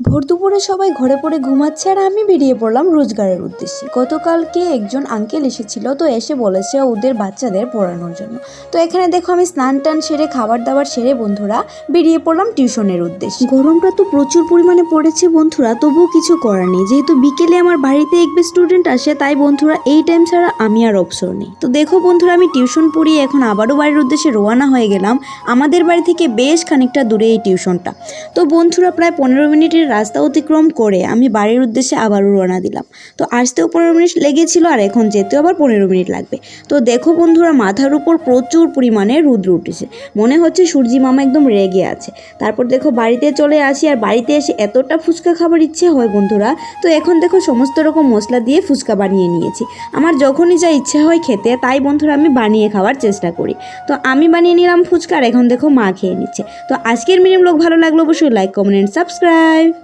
ভোর দুপুরে সবাই ঘরে পড়ে ঘুমাচ্ছে আর আমি বেরিয়ে পড়লাম রোজগারের উদ্দেশ্যে। গতকালকে একজন আঙ্কেল এসেছিল, তো এসে বলেছে ওদের বাচ্চাদের পড়ানোর জন্য। তো এখানে দেখো আমি স্নান টান সেরে খাবার দাবার সেরে বন্ধুরা বেরিয়ে পড়লাম টিউশনের উদ্দেশ্যে। গরমটা তো প্রচুর পরিমাণে পড়েছে বন্ধুরা, তবুও কিছু করার নেই, যেহেতু বিকেলে আমার বাড়িতে এক স্টুডেন্ট আসে, তাই বন্ধুরা এই টাইম ছাড়া আমি আর অবসর নেই। তো দেখো বন্ধুরা আমি টিউশন পড়িয়ে এখন আবারও বাড়ির উদ্দেশ্যে রওনা হয়ে গেলাম। আমাদের বাড়ি থেকে বেশ খানিকটা দূরে এই টিউশনটা। তো বন্ধুরা প্রায় 15 মিনিটের রাস্তা অতিক্রম করে আমি বাড়ির উদ্দেশ্যে আবারও রওনা দিলাম। তো আসতেও 15 মিনিট লেগেছিল আর এখন যেতেও আবার 15 মিনিট লাগবে। তো দেখো বন্ধুরা মাথার উপর প্রচুর পরিমাণে রৌদ্র উঠেছে, মনে হচ্ছে সূর্যি মামা একদম রেগে আছে। তারপর দেখো বাড়িতে চলে আসি আর বাড়িতে এসে এতটা ফুচকা খাবার ইচ্ছে হয় বন্ধুরা। তো এখন দেখো সমস্ত রকম মশলা দিয়ে ফুচকা বানিয়ে নিয়েছি। আমার যখনই যা ইচ্ছে হয় খেতে, তাই বন্ধুরা আমি বানিয়ে খাওয়ার চেষ্টা করি। তো আমি বানিয়ে নিলাম ফুচকা আর এখন দেখো মা খেয়ে নিচ্ছে। তো আজকের মিনি ব্লগ ভালো লাগলো অবশ্যই লাইক, কমেন্ট, সাবস্ক্রাইব।